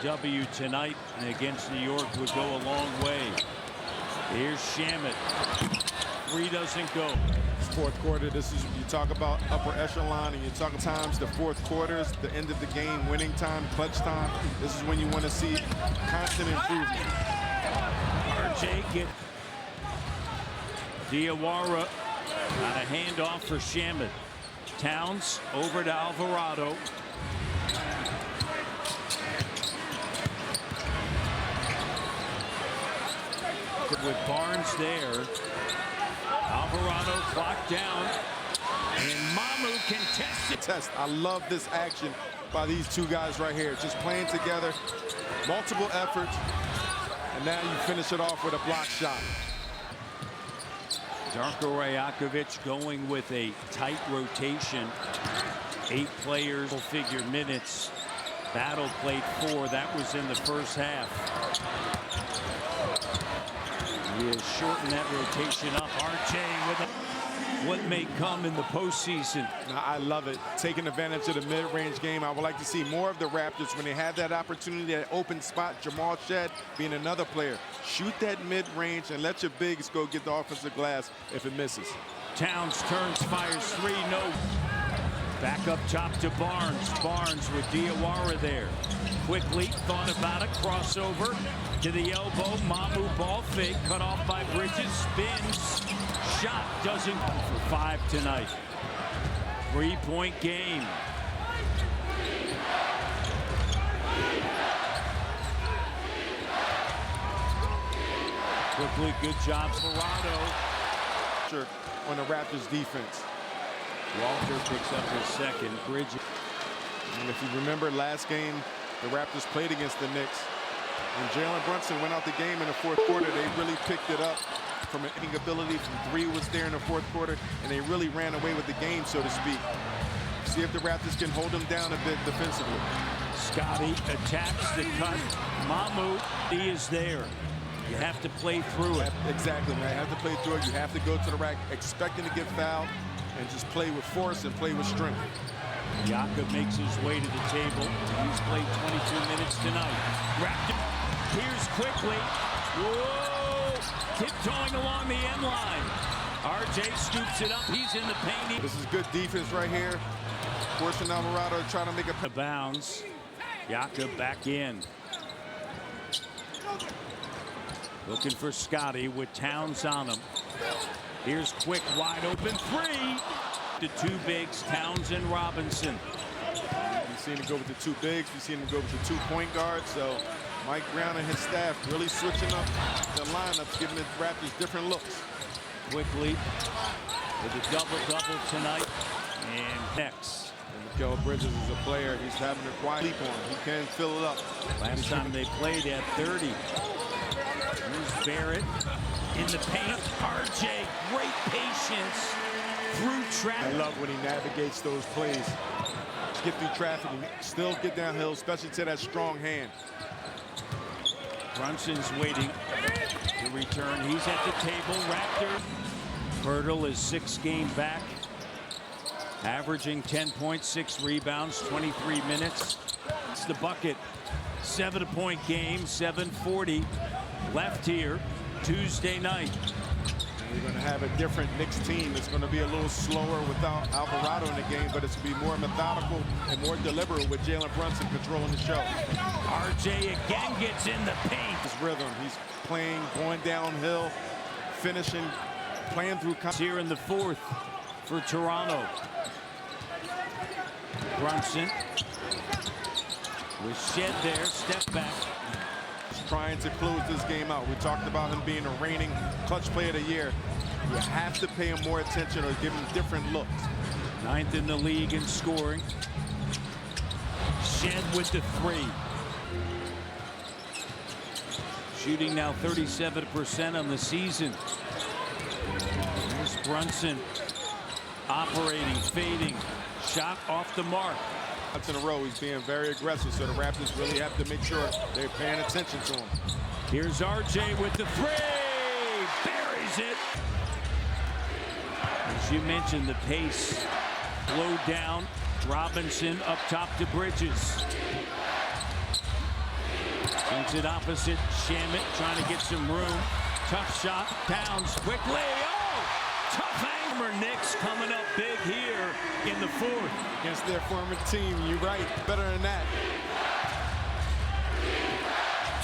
W tonight and against New York would go a long way. Here's Shamet. Three doesn't go. Fourth quarter, this is, you talk about upper echelon, and you talk times the fourth quarters, the end of the game, winning time, clutch time. This is when you want to see constant improvement. RJ get Diawara on a handoff for Shamet. Towns over to Alvarado. With Barnes there. Alvarado clocked down. And Mamu contested. I love this action by these two guys right here. Just playing together, multiple efforts, and now you finish it off with a block shot. Darko Rajakovic going with a tight rotation. 8 players will figure minutes. Battle played 4. That was in the first half. He has shortened that rotation up. RJ with what may come in the postseason. I love it. Taking advantage of the mid-range game. I would like to see more of the Raptors when they have that opportunity, that open spot. Jamal Shed being another player. Shoot that mid-range and let your bigs go get the offensive glass if it misses. Towns turns, fires 3, no. Back up top to Barnes. Barnes with Diawara there. Quickly thought about it. Crossover to the elbow. Mamu ball fake. Cut off by Bridges. Spins. Shot doesn't for 5 tonight. 3-point game. Quickly, good job, Alvarado. On the Raptors defense. Walter picks up his second. Bridges. And if you remember last game, the Raptors played against the Knicks. When Jalen Brunson went out the game in the fourth quarter, they really picked it up from an hitting ability. From 3 was there in the fourth quarter, and they really ran away with the game, so to speak. See if the Raptors can hold them down a bit defensively. Scotty attacks the cut. Mamu, he is there. You have to play through it. Exactly, man. You have to play through it. You have to go to the rack expecting to get fouled and just play with force and play with strength. Jakob makes his way to the table. He's played 22 minutes tonight. Raptor. Here's quickly. Whoa! Tiptoeing along the end line. RJ scoops it up. He's in the paint. This is good defense right here. Forcing Alvarado trying to make a bounce. Jakob back in. Looking for Scotty with Towns on him. Here's quick, wide open 3. The 2 bigs, Towns and Robinson. You've seen him go with the 2 bigs. You've seen him go with the 2 point guards. So Mike Brown and his staff really switching up the lineups, giving the Raptors different looks. Quickly with a double-double tonight. And next. And Mikal Bridges is a player. He's having a quiet leap on him. He can fill it up. Last time they played at 30. Here's Barrett in the paint. RJ, great patience through traffic. I love when he navigates those plays. Get through traffic and still get downhill, especially to that strong hand. Brunson's waiting to return. He's at the table. Raptor. Hurdle is 6 games back. Averaging 10.6 rebounds, 23 minutes. It's the bucket. 7-point game, 7:40 left here Tuesday night. You're going to have a different Knicks team. It's going to be a little slower without Alvarado in the game, but it's going to be more methodical and more deliberate with Jalen Brunson controlling the show. RJ again gets in the paint. His rhythm. He's playing, going downhill, finishing, playing through. Here in the 4th for Toronto. Brunson with Shed there, step back. Trying to close this game out. We talked about him being a reigning clutch player of the year. You have to pay him more attention or give him different looks. 9th in the league in scoring. Shed with the 3. Shooting now 37% on the season. There's Brunson operating, fading. Shot off the mark. In a row, he's being very aggressive, so the Raptors really have to make sure they're paying attention to him. Here's RJ with the 3. Buries it. As you mentioned, the pace slowed down. Robinson up top to Bridges. Sends it opposite. Shamet trying to get some room. Tough shot. Towns quickly. Oh! Tough hammer. Knicks coming up big here in the fourth. Against their former team. You're right. Better than that.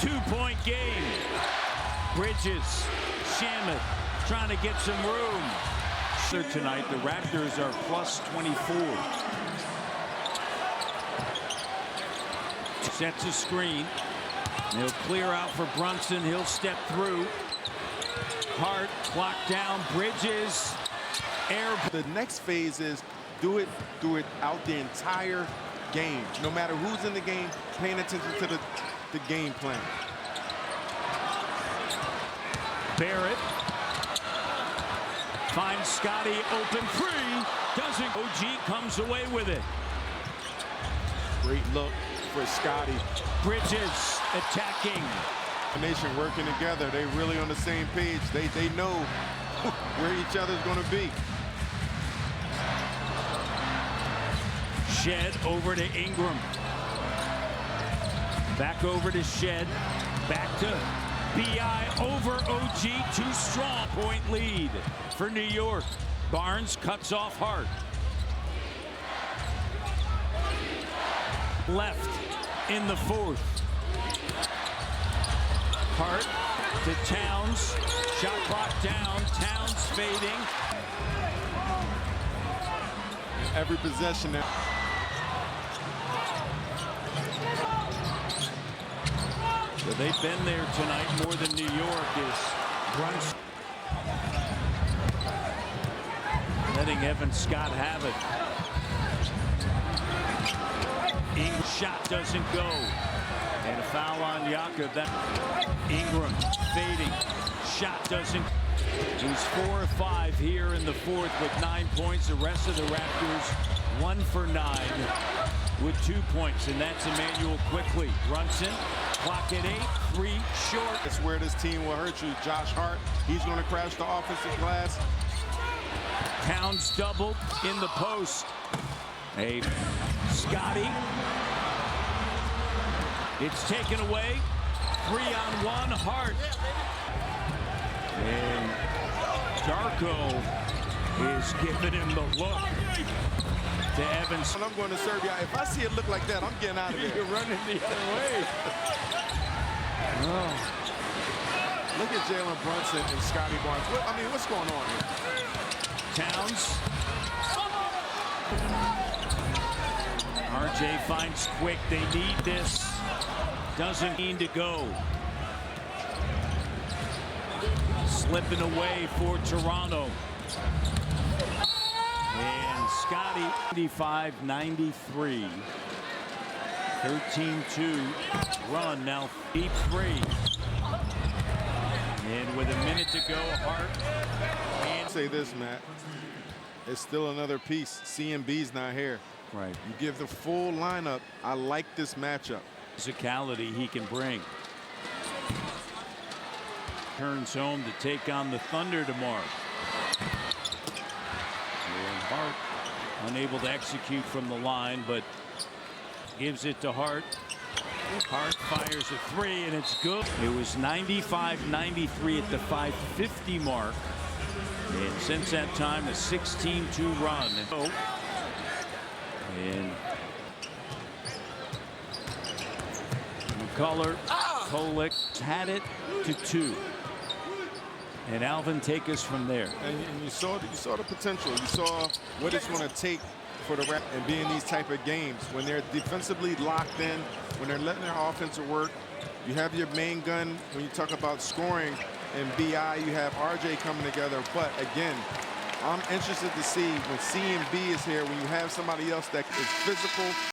2-point game. Bridges. Shamet trying to get some room. Tonight, the Raptors are plus 24. Sets a screen. He'll clear out for Brunson. He'll step through. Hart, clock down. Bridges. Air. The next phase is do it out the entire game. No matter who's in the game, paying attention to the game plan. Barrett finds Scotty open three. Doesn't. OG comes away with it. Great look for Scotty. Bridges attacking. The nation working together. They really on the same page. They know where each other's going to be. Shed over to Ingram. Back over to Shed. Back to B.I. over OG. Too strong. Point lead for New York. Barnes cuts off Hart. Left in the fourth. Hart to Towns. Shot clock down. Towns fading. Every possession now. So they've been there tonight more than New York is. Brunson letting Evan Scott have it. Ingram's shot doesn't go. And a foul on Jakob. Ingram fading. Shot doesn't. He's 4 of 5 here in the fourth with 9 points. The rest of the Raptors 1 for 9 with 2 points. And that's Emmanuel quickly. Brunson, clock at 8, 3 short. That's where this team will hurt you. Josh Hart, he's going to crash the offensive glass. Towns doubled in the post. Hey, Scotty. It's taken away. 3-on-1. Hart. And Darko is giving him the look to Evans. And I'm going to serve you. If I see it look like that, I'm getting out of there. You're running the other way. Oh. Look at Jalen Brunson and Scotty Barnes. I mean, what's going on here? Towns. RJ finds Quick. They need this. Doesn't need to go. Slipping away for Toronto. And Scotty, 95-93. 13-2 run, now deep 3. And with a minute to go, Hart. I'll say this, Matt. It's still another piece. CMB's not here. Right. You give the full lineup. I like this matchup. Physicality he can bring. Turns home to take on the Thunder tomorrow. And Hart unable to execute from the line, but gives it to Hart. Hart fires a 3, and it's good. It was 95-93 at the 5:50 mark. And since that time, a 16-2 run. And McCullough, Kolek had it to 2. And Alvin take us from there. And you saw the potential. You saw what it's going to take for the Raptors and be in these type of games. When they're defensively locked in, when they're letting their offensive work, you have your main gun when you talk about scoring. And B.I., you have RJ coming together. But again, I'm interested to see when CMB is here, when you have somebody else that is physical.